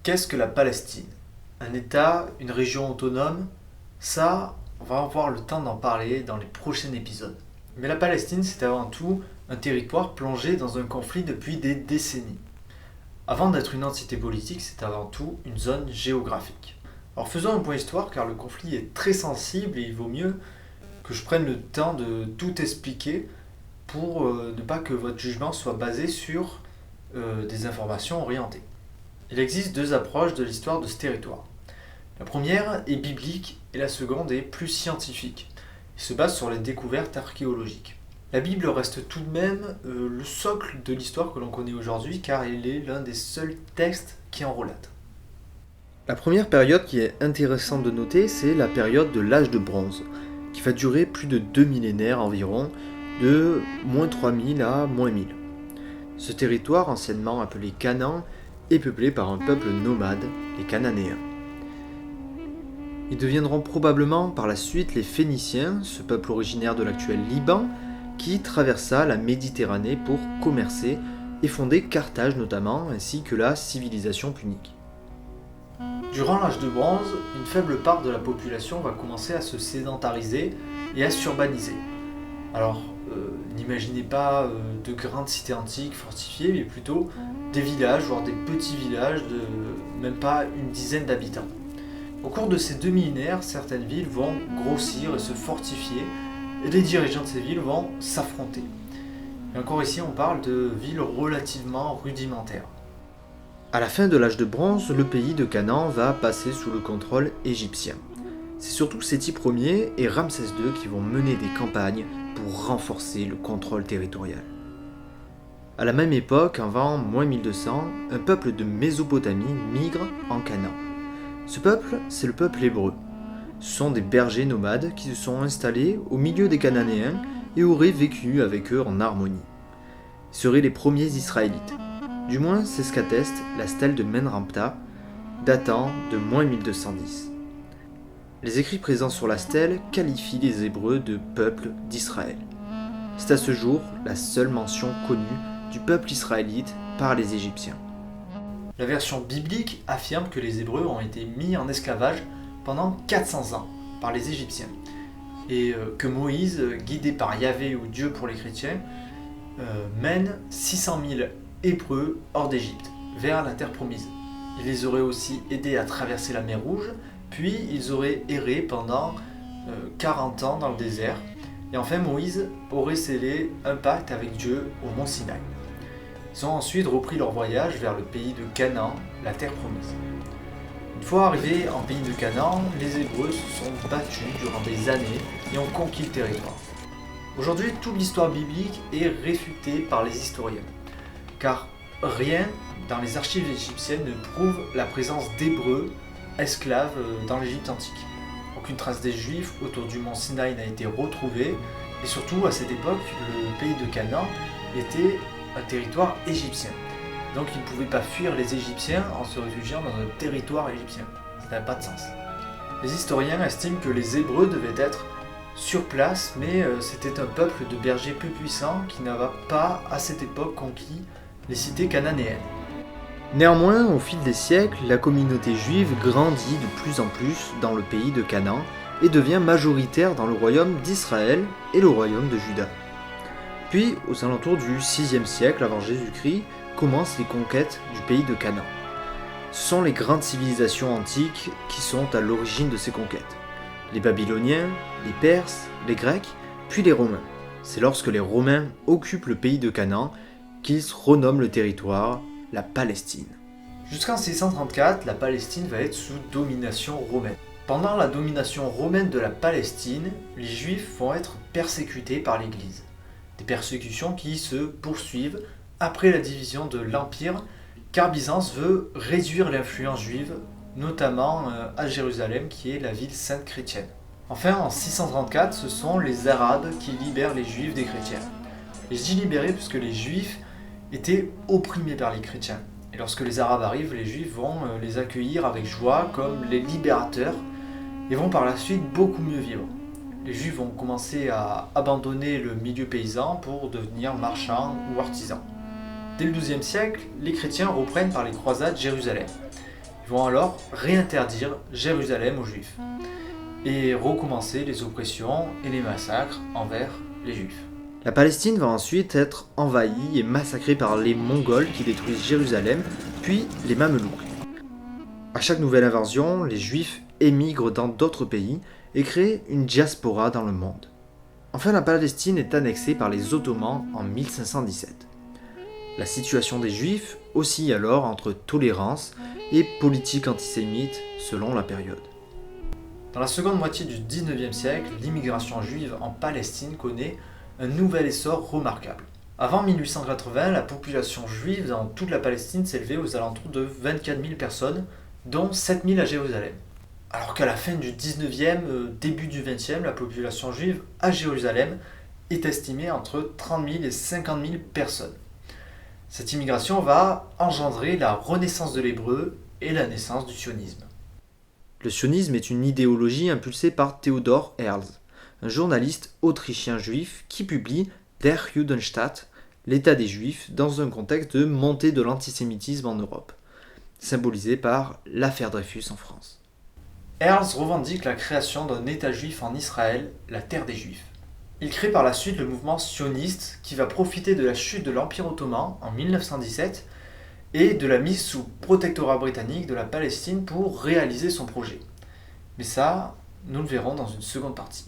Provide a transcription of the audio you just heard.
Qu'est-ce que la Palestine? Un État, une région autonome? Ça, on va avoir le temps d'en parler dans les prochains épisodes. Mais la Palestine, c'est avant tout un territoire plongé dans un conflit depuis des décennies. Avant d'être une entité politique, c'est avant tout une zone géographique. Alors faisons un point histoire car le conflit est très sensible et il vaut mieux que je prenne le temps de tout expliquer pour ne pas que votre jugement soit basé sur des informations orientées. Il existe deux approches de l'histoire de ce territoire. La première est biblique et la seconde est plus scientifique. Il se base sur les découvertes archéologiques. La Bible reste tout de même le socle de l'histoire que l'on connaît aujourd'hui car il est l'un des seuls textes qui en relate. La première période qui est intéressante de noter, c'est la période de l'âge de bronze, qui va durer plus de 2 millénaires environ, de moins 3000 à moins 1000. Ce territoire, anciennement appelé Canaan, est peuplé par un peuple nomade, les Cananéens. Ils deviendront probablement par la suite les Phéniciens, ce peuple originaire de l'actuel Liban, qui traversa la Méditerranée pour commercer et fonder Carthage notamment, ainsi que la civilisation punique. Durant l'âge de bronze, une faible part de la population va commencer à se sédentariser et à s'urbaniser. Alors, n'imaginez pas de grandes cités antiques fortifiées, mais plutôt des villages, voire des petits villages de même pas une dizaine d'habitants. Au cours de ces 2 millénaires, certaines villes vont grossir et se fortifier, et les dirigeants de ces villes vont s'affronter. Et encore ici, on parle de villes relativement rudimentaires. À la fin de l'âge de bronze, le pays de Canaan va passer sous le contrôle égyptien. C'est surtout Séti Ier et Ramsès II qui vont mener des campagnes pour renforcer le contrôle territorial. À la même époque, avant moins 1200, un peuple de Mésopotamie migre en Canaan. Ce peuple, c'est le peuple hébreu. Ce sont des bergers nomades qui se sont installés au milieu des Cananéens et auraient vécu avec eux en harmonie. Ils seraient les premiers Israélites. Du moins, c'est ce qu'atteste la stèle de Menrapta, datant de moins 1210. Les écrits présents sur la stèle qualifient les Hébreux de peuple d'Israël. C'est à ce jour la seule mention connue du peuple israélite par les Égyptiens. La version biblique affirme que les Hébreux ont été mis en esclavage pendant 400 ans par les Égyptiens et que Moïse, guidé par Yahvé ou Dieu pour les chrétiens, mène 600 000 Hébreux hors d'Égypte, vers la terre promise. Il les aurait aussi aidés à traverser la mer Rouge, puis ils auraient erré pendant 40 ans dans le désert, et enfin Moïse aurait scellé un pacte avec Dieu au mont Sinaï. Ils ont ensuite repris leur voyage vers le pays de Canaan, la terre promise. Une fois arrivés en pays de Canaan, les Hébreux se sont battus durant des années et ont conquis le territoire. Aujourd'hui, toute l'histoire biblique est réfutée par les historiens, car rien dans les archives égyptiennes ne prouve la présence d'Hébreux esclaves dans l'Égypte antique. Aucune trace des Juifs autour du mont Sinaï n'a été retrouvée, et surtout à cette époque, le pays de Canaan était un territoire égyptien. Donc ils ne pouvaient pas fuir les Égyptiens en se réfugiant dans un territoire égyptien. Ça n'a pas de sens. Les historiens estiment que les Hébreux devaient être sur place, mais c'était un peuple de bergers peu puissants qui n'avait pas à cette époque conquis les cités cananéennes. Néanmoins, au fil des siècles, la communauté juive grandit de plus en plus dans le pays de Canaan et devient majoritaire dans le royaume d'Israël et le royaume de Juda. Puis, aux alentours du 6e siècle avant Jésus-Christ, commencent les conquêtes du pays de Canaan. Ce sont les grandes civilisations antiques qui sont à l'origine de ces conquêtes. Les Babyloniens, les Perses, les Grecs, puis les Romains. C'est lorsque les Romains occupent le pays de Canaan qu'ils renomment le territoire la Palestine. Jusqu'en 634, la Palestine va être sous domination romaine. Pendant la domination romaine de la Palestine, les Juifs vont être persécutés par l'Église. Des persécutions qui se poursuivent après la division de l'Empire, car Byzance veut réduire l'influence juive, notamment à Jérusalem, qui est la ville sainte chrétienne. Enfin, en 634, ce sont les Arabes qui libèrent les Juifs des chrétiens. Et je dis libérer parce que les Juifs étaient opprimés par les chrétiens. Et lorsque les Arabes arrivent, les Juifs vont les accueillir avec joie comme les libérateurs et vont par la suite beaucoup mieux vivre. Les Juifs vont commencer à abandonner le milieu paysan pour devenir marchands ou artisans. Dès le XIIe siècle, les chrétiens reprennent par les croisades Jérusalem. Ils vont alors réinterdire Jérusalem aux Juifs et recommencer les oppressions et les massacres envers les Juifs. La Palestine va ensuite être envahie et massacrée par les Mongols qui détruisent Jérusalem, puis les Mamelouks. À chaque nouvelle invasion, les Juifs émigrent dans d'autres pays et créent une diaspora dans le monde. Enfin, la Palestine est annexée par les Ottomans en 1517. La situation des Juifs oscille alors entre tolérance et politique antisémite selon la période. Dans la seconde moitié du XIXe siècle, l'immigration juive en Palestine connaît un nouvel essor remarquable. Avant 1880, la population juive dans toute la Palestine s'élevait aux alentours de 24 000 personnes, dont 7 000 à Jérusalem. Alors qu'à la fin du 19e, début du 20e, la population juive à Jérusalem est estimée entre 30 000 et 50 000 personnes. Cette immigration va engendrer la renaissance de l'hébreu et la naissance du sionisme. Le sionisme est une idéologie impulsée par Theodor Herzl, un journaliste autrichien juif qui publie Der Judenstaat, l'état des juifs, dans un contexte de montée de l'antisémitisme en Europe, symbolisé par l'affaire Dreyfus en France. Herzl revendique la création d'un État juif en Israël, la terre des juifs. Il crée par la suite le mouvement sioniste qui va profiter de la chute de l'Empire ottoman en 1917 et de la mise sous protectorat britannique de la Palestine pour réaliser son projet. Mais ça, nous le verrons dans une seconde partie.